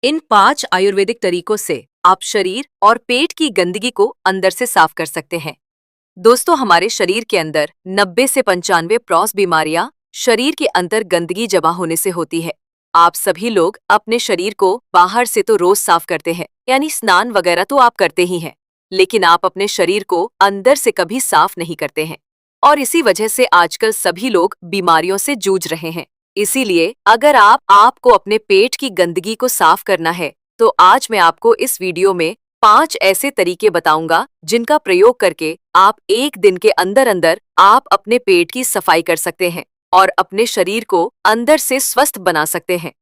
इन 5 आयुर्वेदिक तरीकों से आप शरीर और पेट की गंदगी को अंदर से साफ कर सकते हैं। दोस्तों, हमारे शरीर के अंदर 90 से 95% बीमारियां शरीर के अंदर गंदगी जमा होने से होती है। आप सभी लोग अपने शरीर को बाहर से तो रोज साफ करते हैं, यानी स्नान वगैरह तो आप करते ही हैं, लेकिन आप अपने शरीर को अंदर से कभी साफ नहीं करते हैं। और इसी वजह से आजकल सभी लोग बीमारियों से जूझ रहे हैं। इसीलिए अगर आपको अपने पेट की गंदगी को साफ करना है, तो आज मैं आपको इस वीडियो में 5 ऐसे तरीके बताऊंगा जिनका प्रयोग करके आप एक दिन के अंदर अंदर आप अपने पेट की सफाई कर सकते हैं और अपने शरीर को अंदर से स्वस्थ बना सकते हैं।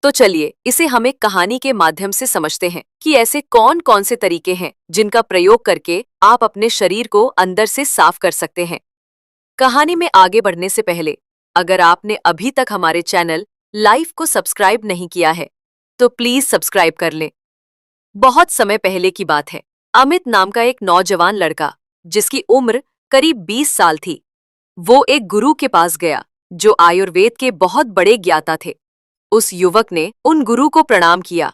तो चलिए इसे हम एक कहानी के माध्यम से समझते हैं कि ऐसे कौन कौन से तरीके हैं जिनका प्रयोग करके आप अपने शरीर को अंदर से साफ कर सकते हैं। कहानी में आगे बढ़ने से पहले अगर आपने अभी तक हमारे चैनल लाइफ को सब्सक्राइब नहीं किया है तो प्लीज सब्सक्राइब कर लें। बहुत समय पहले की बात है। अमित नाम का एक नौजवान लड़का, जिसकी उम्र करीब 20 साल थी, वो एक गुरु के पास गया जो आयुर्वेद के बहुत बड़े ज्ञाता थे। उस युवक ने उन गुरु को प्रणाम किया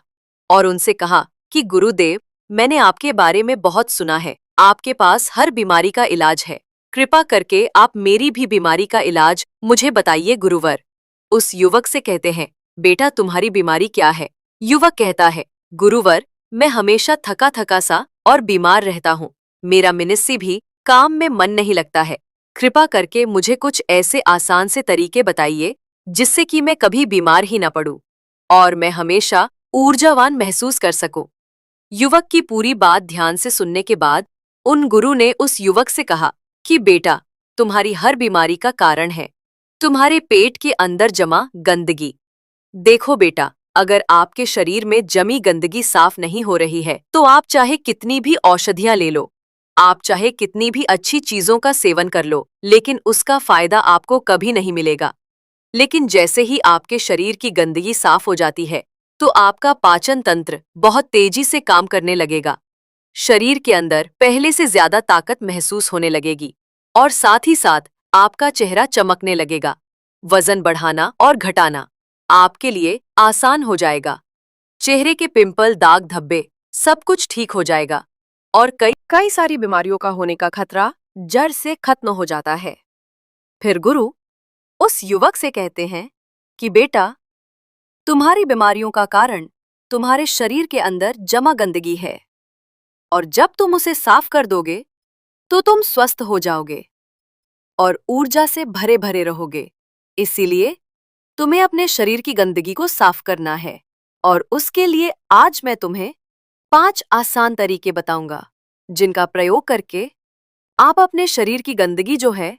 और उनसे कहा कि गुरुदेव, मैंने आपके बारे में बहुत सुना है। आपके पास हर बीमारी का इलाज है। कृपा करके आप मेरी भी बीमारी का इलाज मुझे बताइए गुरुवर। उस युवक से कहते हैं, बेटा तुम्हारी बीमारी क्या है? युवक कहता है, गुरुवर, मैं हमेशा थका थका सा और बीमार रहता हूँ। मेरा मिनिस्सी भी काम में मन नहीं लगता है। कृपा करके मुझे कुछ ऐसे आसान से तरीके बताइए जिससे कि मैं कभी बीमार ही न पड़ूं और मैं हमेशा ऊर्जावान महसूस कर सकूं। युवक की पूरी बात ध्यान से सुनने के बाद उन गुरु ने उस युवक से कहा कि बेटा, तुम्हारी हर बीमारी का कारण है तुम्हारे पेट के अंदर जमा गंदगी। देखो बेटा, अगर आपके शरीर में जमी गंदगी साफ नहीं हो रही है तो आप चाहे कितनी भी औषधियां ले लो, आप चाहे कितनी भी अच्छी चीजों का सेवन कर लो, लेकिन उसका फायदा आपको कभी नहीं मिलेगा। लेकिन जैसे ही आपके शरीर की गंदगी साफ हो जाती है तो आपका पाचन तंत्र बहुत तेजी से काम करने लगेगा। शरीर के अंदर पहले से ज्यादा ताकत महसूस होने लगेगी और साथ ही साथ आपका चेहरा चमकने लगेगा। वजन बढ़ाना और घटाना आपके लिए आसान हो जाएगा। चेहरे के पिंपल, दाग धब्बे सब कुछ ठीक हो जाएगा और कई सारी बीमारियों का होने का खतरा जड़ से खत्म हो जाता है। फिर गुरु उस युवक से कहते हैं कि बेटा, तुम्हारी बीमारियों का कारण तुम्हारे शरीर के अंदर जमा गंदगी है और जब तुम उसे साफ कर दोगे तो तुम स्वस्थ हो जाओगे और ऊर्जा से भरे भरे रहोगे। इसीलिए तुम्हें अपने शरीर की गंदगी को साफ करना है और उसके लिए आज मैं तुम्हें 5 आसान तरीके बताऊंगा जिनका प्रयोग करके आप अपने शरीर की गंदगी जो है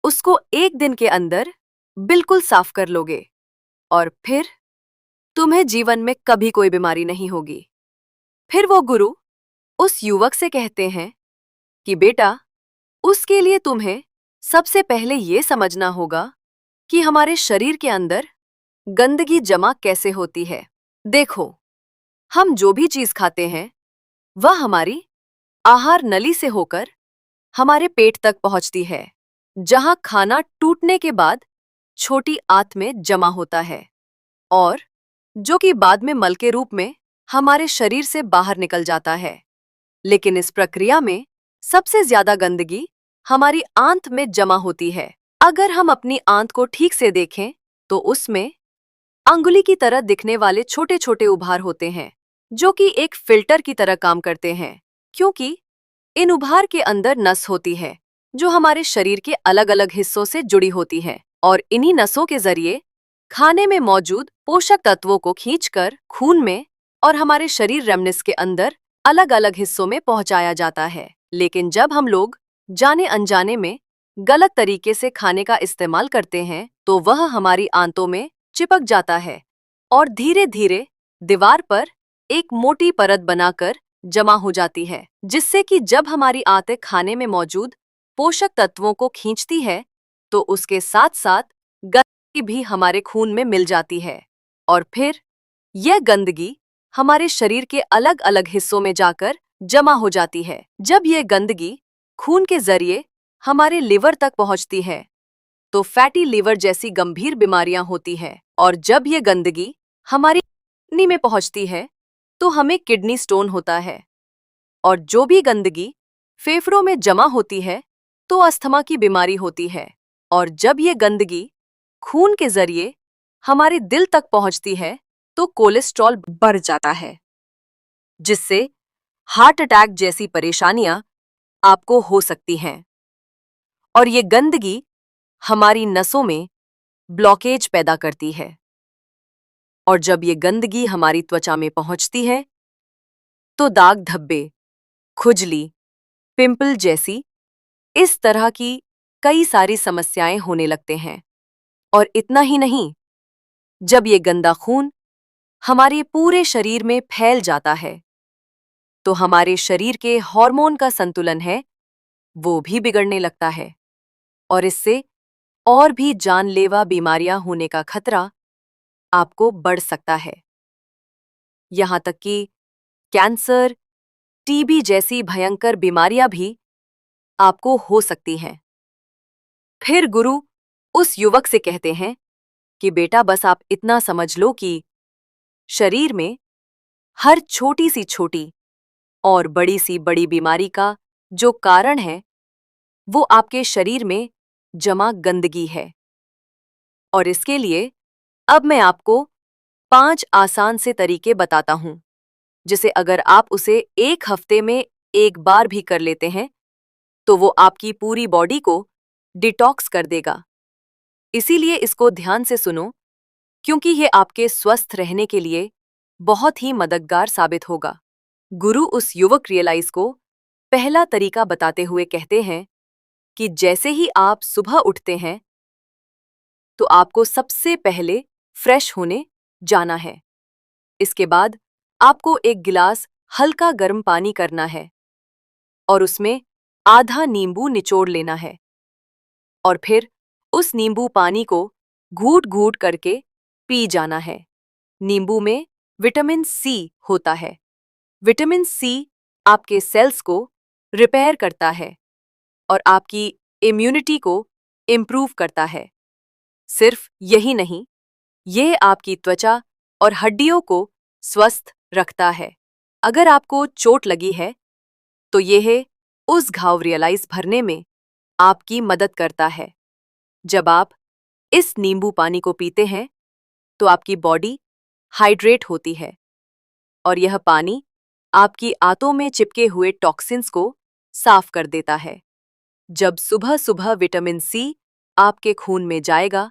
उसको एक दिन के अंदर बिल्कुल साफ कर लोगे और फिर तुम्हें जीवन में कभी कोई बीमारी नहीं होगी। फिर वो गुरु उस युवक से कहते हैं कि बेटा, उसके लिए तुम्हें सबसे पहले ये समझना होगा कि हमारे शरीर के अंदर गंदगी जमा कैसे होती है। देखो, हम जो भी चीज खाते हैं वह हमारी आहार नली से होकर हमारे पेट तक पहुंचती है, जहां खाना टूटने के बाद छोटी आंत में जमा होता है और जो कि बाद में मल के रूप में हमारे शरीर से बाहर निकल जाता है। लेकिन इस प्रक्रिया में सबसे ज्यादा गंदगी हमारी आंत में जमा होती है। अगर हम अपनी आंत को ठीक से देखें तो उसमें अंगुली की तरह दिखने वाले छोटे छोटे उभार होते हैं जो कि एक फिल्टर की तरह काम करते हैं, क्योंकि इन उभार के अंदर नस होती है जो हमारे शरीर के अलग अलग हिस्सों से जुड़ी होती है और इन्हीं नसों के जरिए खाने में मौजूद पोषक तत्वों को खींचकर खून में और हमारे शरीर रेमनिस के अंदर अलग अलग हिस्सों में पहुंचाया जाता है। लेकिन जब हम लोग जाने अनजाने में गलत तरीके से खाने का इस्तेमाल करते हैं तो वह हमारी आंतों में चिपक जाता है और धीरे धीरे दीवार पर एक मोटी परत बनाकर जमा हो जाती है, जिससे कि जब हमारी आंतें खाने में मौजूद पोषक तत्वों को खींचती है तो उसके साथ साथ गंदगी भी हमारे खून में मिल जाती है और फिर यह गंदगी हमारे शरीर के अलग अलग हिस्सों में जाकर जमा हो जाती है। जब यह गंदगी खून के जरिए हमारे लिवर तक पहुंचती है तो फैटी लिवर जैसी गंभीर बीमारियां होती है और जब यह गंदगी हमारी किडनी में पहुंचती है तो हमें किडनी स्टोन होता है। और जो भी गंदगी फेफड़ों में जमा होती है तो अस्थमा की बीमारी होती है। और जब ये गंदगी खून के जरिए हमारे दिल तक पहुंचती है तो कोलेस्ट्रॉल बढ़ जाता है, जिससे हार्ट अटैक जैसी परेशानियां आपको हो सकती हैं। और ये गंदगी हमारी नसों में ब्लॉकेज पैदा करती है। और जब ये गंदगी हमारी त्वचा में पहुंचती है तो दाग धब्बे, खुजली, पिंपल जैसी इस तरह की कई सारी समस्याएं होने लगते हैं। और इतना ही नहीं, जब ये गंदा खून हमारे पूरे शरीर में फैल जाता है तो हमारे शरीर के हार्मोन का संतुलन है वो भी बिगड़ने लगता है। और इससे और भी जानलेवा बीमारियां होने का खतरा आपको बढ़ सकता है। यहां तक कि कैंसर, टीबी जैसी भयंकर बीमारियां भी आपको हो सकती हैं। फिर गुरु उस युवक से कहते हैं कि बेटा बस आप इतना समझ लो कि शरीर में हर छोटी सी छोटी और बड़ी सी बड़ी बीमारी का जो कारण है वो आपके शरीर में जमा गंदगी है। और इसके लिए अब मैं आपको 5 आसान से तरीके बताता हूं, जिसे अगर आप उसे 1 हफ्ते में एक बार भी कर लेते हैं तो वो आपकी पूरी बॉडी को डिटॉक्स कर देगा। इसीलिए इसको ध्यान से सुनो, क्योंकि ये आपके स्वस्थ रहने के लिए बहुत ही मददगार साबित होगा। गुरु उस युवक रियलाइज को पहला तरीका बताते हुए कहते हैं कि जैसे ही आप सुबह उठते हैं तो आपको सबसे पहले फ्रेश होने जाना है। इसके बाद आपको एक गिलास हल्का गर्म पानी करना है और उसमें आधा नींबू निचोड़ लेना है। और फिर उस नींबू पानी को घूट घूट करके पी जाना है। नींबू में विटामिन सी होता है। विटामिन सी आपके सेल्स को रिपेयर करता है और आपकी इम्यूनिटी को इम्प्रूव करता है। सिर्फ यही नहीं, ये आपकी त्वचा और हड्डियों को स्वस्थ रखता है। अगर आपको चोट लगी है तो यह उस घाव रियलाइज भरने में आपकी मदद करता है। जब आप इस नींबू पानी को पीते हैं तो आपकी बॉडी हाइड्रेट होती है और यह पानी आपकी आंतों में चिपके हुए टॉक्सिन्स को साफ कर देता है। जब सुबह सुबह विटामिन सी आपके खून में जाएगा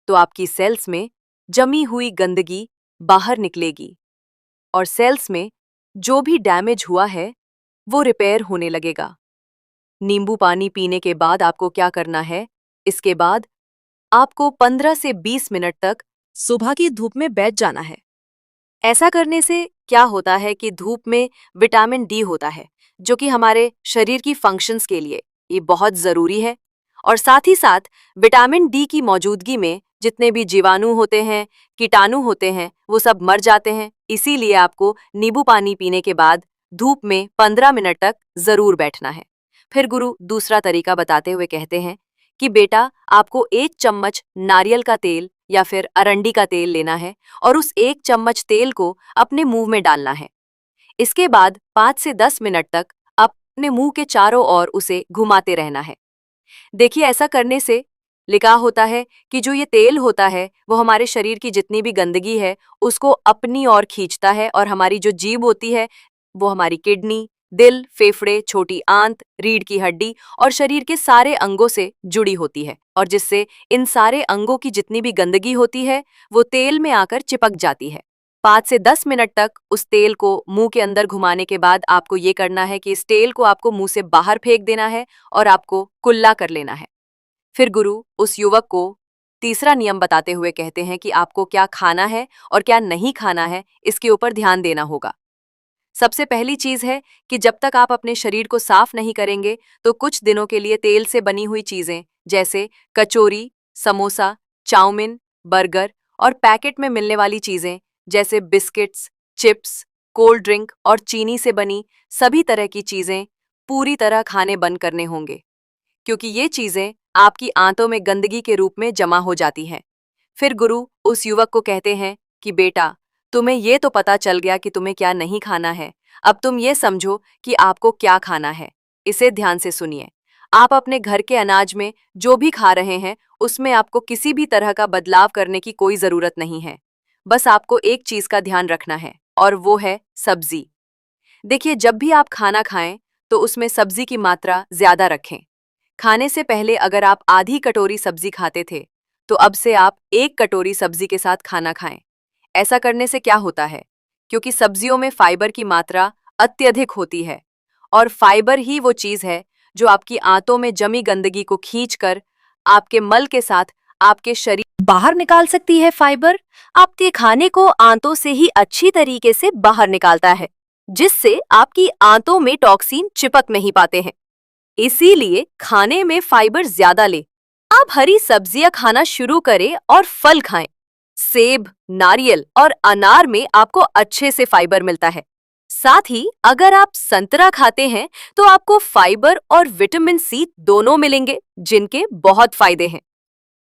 तो आपकी सेल्स में जमी हुई गंदगी बाहर निकलेगी और सेल्स में जो भी डैमेज हुआ है वो रिपेयर होने लगेगा। नींबू पानी पीने के बाद आपको क्या करना है? इसके बाद आपको 15 से 20 मिनट तक सुबह की धूप में बैठ जाना है। ऐसा करने से क्या होता है कि धूप में विटामिन डी होता है, जो कि हमारे शरीर की फंक्शंस के लिए ये बहुत ज़रूरी है। और साथ ही साथ विटामिन डी की मौजूदगी में जितने भी जीवाणु होते हैं, कीटाणु होते हैं, वो सब मर जाते हैं। इसीलिए आपको नींबू पानी पीने के बाद धूप में 15 मिनट तक ज़रूर बैठना है। फिर गुरु दूसरा तरीका बताते हुए कहते हैं कि बेटा आपको 1 चम्मच नारियल का तेल या फिर अरंडी का तेल लेना है और उस 1 चम्मच तेल को अपने मुंह में डालना है। इसके बाद 5 से 10 मिनट तक अपने मुंह के चारों ओर उसे घुमाते रहना है। देखिए, ऐसा करने से लिखा होता है कि जो ये तेल होता है वो हमारे शरीर की जितनी भी गंदगी है उसको अपनी ओर खींचता है और हमारी जो जीभ होती है वो हमारी किडनी, दिल, फेफड़े, छोटी आंत, रीढ़ की हड्डी और शरीर के सारे अंगों से जुड़ी होती है और जिससे इन सारे अंगों की जितनी भी गंदगी होती है वो तेल में आकर चिपक जाती है। 5 से 10 मिनट तक उस तेल को मुंह के अंदर घुमाने के बाद आपको ये करना है कि इस तेल को आपको मुंह से बाहर फेंक देना है और आपको कुल्ला कर लेना है। फिर गुरु उस युवक को तीसरा नियम बताते हुए कहते हैं कि आपको क्या खाना है और क्या नहीं खाना है, इसके ऊपर ध्यान देना होगा। सबसे पहली चीज है कि जब तक आप अपने शरीर को साफ नहीं करेंगे तो कुछ दिनों के लिए तेल से बनी हुई चीजें जैसे कचौरी, समोसा, चाउमीन, बर्गर और पैकेट में मिलने वाली चीजें जैसे बिस्किट्स, चिप्स, कोल्ड ड्रिंक और चीनी से बनी सभी तरह की चीजें पूरी तरह खाने बंद करने होंगे, क्योंकि ये चीजें आपकी आंतों में गंदगी के रूप में जमा हो जाती हैं। फिर गुरु उस युवक को कहते हैं कि बेटा तुम्हें ये तो पता चल गया कि तुम्हें क्या नहीं खाना है। अब तुम ये समझो कि आपको क्या खाना है। इसे ध्यान से सुनिए। आप अपने घर के अनाज में जो भी खा रहे हैं उसमें आपको किसी भी तरह का बदलाव करने की कोई जरूरत नहीं है। बस आपको एक चीज का ध्यान रखना है और वो है सब्जी। देखिए, जब भी आप खाना खाएं तो उसमें सब्जी की मात्रा ज्यादा रखें। खाने से पहले अगर आप आधी कटोरी सब्जी खाते थे तो अब से आप 1 कटोरी सब्जी के साथ खाना खाएं। ऐसा करने से क्या होता है, क्योंकि सब्जियों में फाइबर की मात्रा अत्यधिक होती है और फाइबर ही वो चीज है जो आपकी आंतों में जमी गंदगी को खींचकर आपके मल के साथ आपके शरीर बाहर निकाल सकती है। फाइबर आपके खाने को आंतों से ही अच्छी तरीके से बाहर निकालता है, जिससे आपकी आंतों में टॉक्सिन चिपक नहीं पाते हैं। इसीलिए खाने में फाइबर ज्यादा ले। आप हरी सब्जियां खाना शुरू करें और फल खाएं। सेब, नारियल और अनार में आपको अच्छे से फाइबर मिलता है। साथ ही अगर आप संतरा खाते हैं तो आपको फाइबर और विटामिन सी दोनों मिलेंगे, जिनके बहुत फायदे हैं।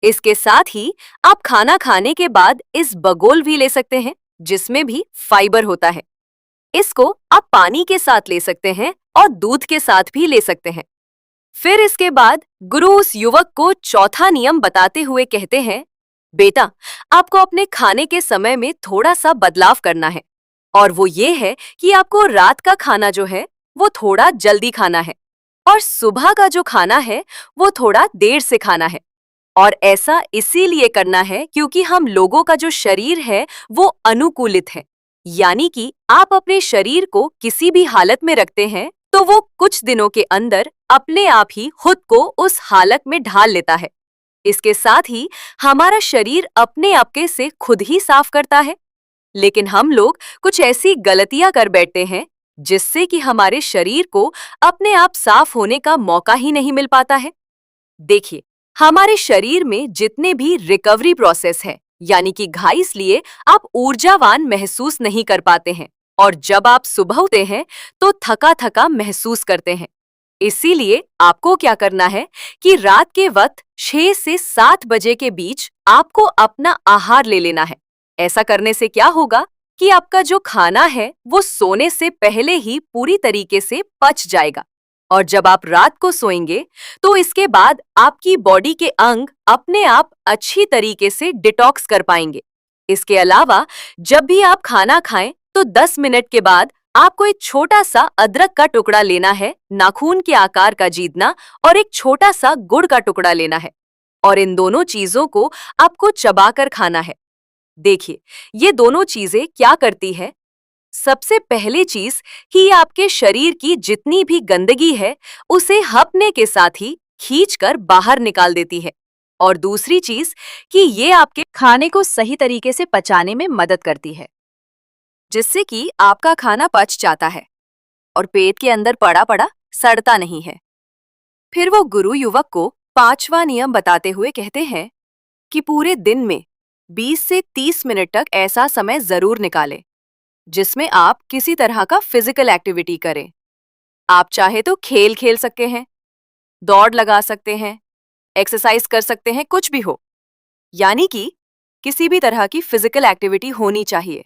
इसके साथ ही आप खाना खाने के बाद इस बगोल भी ले सकते हैं, जिसमें भी फाइबर होता है। इसको आप पानी के साथ ले सकते हैं और दूध के साथ भी ले सकते हैं। फिर इसके बाद गुरु उस युवक को चौथा नियम बताते हुए कहते हैं, बेटा, आपको अपने खाने के समय में थोड़ा सा बदलाव करना है, और वो ये है कि आपको रात का खाना जो है वो थोड़ा जल्दी खाना है और सुबह का जो खाना है वो थोड़ा देर से खाना है। और ऐसा इसीलिए करना है क्योंकि हम लोगों का जो शरीर है वो अनुकूलित है, यानी कि आप अपने शरीर को किसी भी हालत में रखते हैं तो वो कुछ दिनों के अंदर अपने आप ही खुद को उस हालत में ढाल लेता है। इसके साथ ही हमारा शरीर अपने आपके से खुद ही साफ करता है। लेकिन हम लोग कुछ ऐसी गलतियां कर बैठते हैं जिससे कि हमारे शरीर को अपने आप साफ होने का मौका ही नहीं मिल पाता है। देखिए, हमारे शरीर में जितने भी रिकवरी प्रोसेस है, यानी कि घाई, इसलिए आप ऊर्जावान महसूस नहीं कर पाते हैं और जब आप सुबह उठते हैं तो थका थका महसूस करते हैं। इसीलिए आपको क्या करना है कि रात के वक्त 6 से 7 बजे के बीच आपको अपना आहार ले लेना है। ऐसा करने से क्या होगा कि आपका जो खाना है वो सोने से पहले ही पूरी तरीके से पच जाएगा, और जब आप रात को सोएंगे तो इसके बाद आपकी बॉडी के अंग अपने आप अच्छी तरीके से डिटॉक्स कर पाएंगे। इसके अलावा जब भी आप खाना खाएं तो 10 मिनट के बाद आपको एक छोटा सा अदरक का टुकड़ा लेना है, नाखून के आकार का जीतना, और एक छोटा सा गुड़ का टुकड़ा लेना है, और इन दोनों चीजों को आपको चबाकर खाना है। देखिए, ये दोनों चीजें क्या करती है। सबसे पहले चीज कि आपके शरीर की जितनी भी गंदगी है उसे हपने के साथ ही खींचकर बाहर निकाल देती है, और दूसरी चीज कि ये आपके खाने को सही तरीके से पचाने में मदद करती है, जिससे कि आपका खाना पच जाता है और पेट के अंदर पड़ा पड़ा सड़ता नहीं है। फिर वो गुरु युवक को 5वां नियम बताते हुए कहते हैं कि पूरे दिन में 20 से 30 मिनट तक ऐसा समय जरूर निकालें जिसमें आप किसी तरह का फिजिकल एक्टिविटी करें। आप चाहे तो खेल खेल सकते हैं, दौड़ लगा सकते हैं, एक्सरसाइज कर सकते हैं, कुछ भी हो, यानी कि किसी भी तरह की फिजिकल एक्टिविटी होनी चाहिए।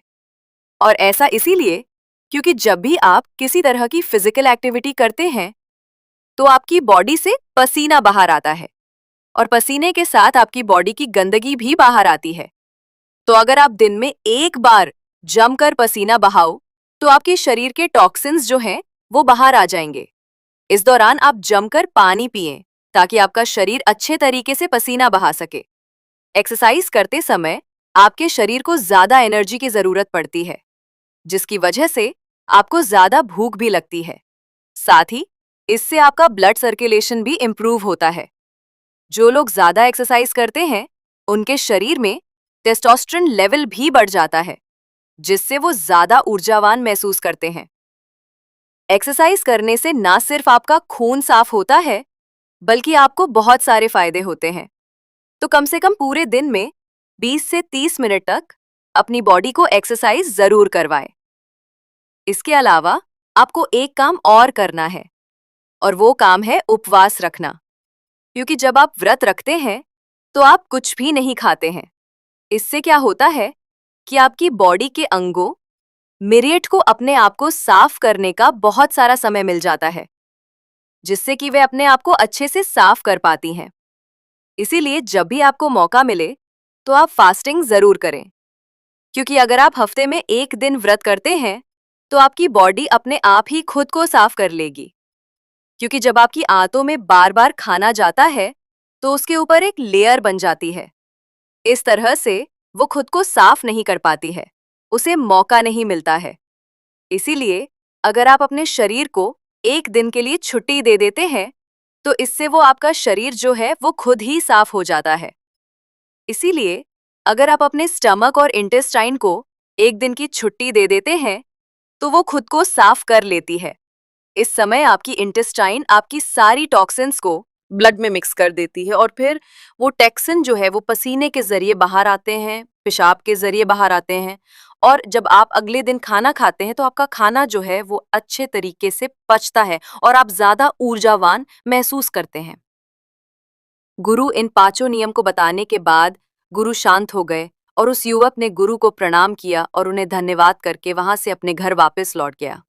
और ऐसा इसीलिए क्योंकि जब भी आप किसी तरह की फिजिकल एक्टिविटी करते हैं तो आपकी बॉडी से पसीना बाहर आता है, और पसीने के साथ आपकी बॉडी की गंदगी भी बाहर आती है। तो अगर आप दिन में एक बार जमकर पसीना बहाओ तो आपके शरीर के टॉक्सिन्स जो हैं वो बाहर आ जाएंगे। इस दौरान आप जमकर पानी पिएं ताकि आपका शरीर अच्छे तरीके से पसीना बहा सके। एक्सरसाइज करते समय आपके शरीर को ज्यादा एनर्जी की जरूरत पड़ती है, जिसकी वजह से आपको ज्यादा भूख भी लगती है। साथ ही इससे आपका ब्लड सर्कुलेशन भी इंप्रूव होता है। जो लोग ज्यादा एक्सरसाइज करते हैं उनके शरीर में टेस्टोस्टेरोन लेवल भी बढ़ जाता है, जिससे वो ज्यादा ऊर्जावान महसूस करते हैं। एक्सरसाइज करने से ना सिर्फ आपका खून साफ होता है बल्कि आपको बहुत सारे फायदे होते हैं। तो कम से कम पूरे दिन में 20 से 30 मिनट तक अपनी बॉडी को एक्सरसाइज जरूर करवाएं। इसके अलावा आपको एक काम और करना है, और वो काम है उपवास रखना। क्योंकि जब आप व्रत रखते हैं तो आप कुछ भी नहीं खाते हैं। इससे क्या होता है कि आपकी बॉडी के अंगों मिरिएट को अपने आप को साफ करने का बहुत सारा समय मिल जाता है, जिससे कि वे अपने आप को अच्छे से साफ कर पाती हैं। इसीलिए जब भी आपको मौका मिले तो आप फास्टिंग जरूर करें, क्योंकि अगर आप हफ्ते में एक दिन व्रत करते हैं तो आपकी बॉडी अपने आप ही खुद को साफ कर लेगी। क्योंकि जब आपकी आंतों में बार बार खाना जाता है तो उसके ऊपर एक लेयर बन जाती है। इस तरह से वो खुद को साफ नहीं कर पाती है, उसे मौका नहीं मिलता है। इसीलिए अगर आप अपने शरीर को एक दिन के लिए छुट्टी दे देते हैं तो इससे वो आपका शरीर जो है वो खुद ही साफ हो जाता है। इसीलिए अगर आप अपने स्टमक और इंटेस्टाइन को एक दिन की छुट्टी दे देते हैं तो वो खुद को साफ कर लेती है। इस समय आपकी इंटेस्टाइन आपकी सारी टॉक्सिन्स को ब्लड में मिक्स कर देती है और फिर वो टॉक्सिन जो है वो पसीने के जरिए बाहर आते हैं, पेशाब के जरिए बाहर आते हैं। और जब आप अगले दिन खाना खाते हैं तो आपका खाना जो है वो अच्छे तरीके से पचता है और आप ज्यादा ऊर्जावान महसूस करते हैं। गुरु इन पांचों नियम को बताने के बाद गुरु शांत हो गए और उस युवक ने गुरु को प्रणाम किया और उन्हें धन्यवाद करके वहां से अपने घर वापस लौट गया।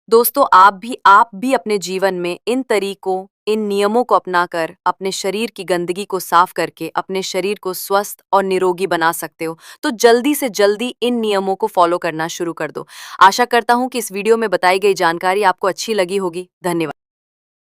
दोस्तों, आप भी अपने जीवन में इन तरीकों, इन नियमों को अपनाकर अपने शरीर की गंदगी को साफ करके अपने शरीर को स्वस्थ और निरोगी बना सकते हो। तो जल्दी से जल्दी इन नियमों को फॉलो करना शुरू कर दो। आशा करता हूं कि इस वीडियो में बताई गई जानकारी आपको अच्छी लगी होगी। धन्यवाद।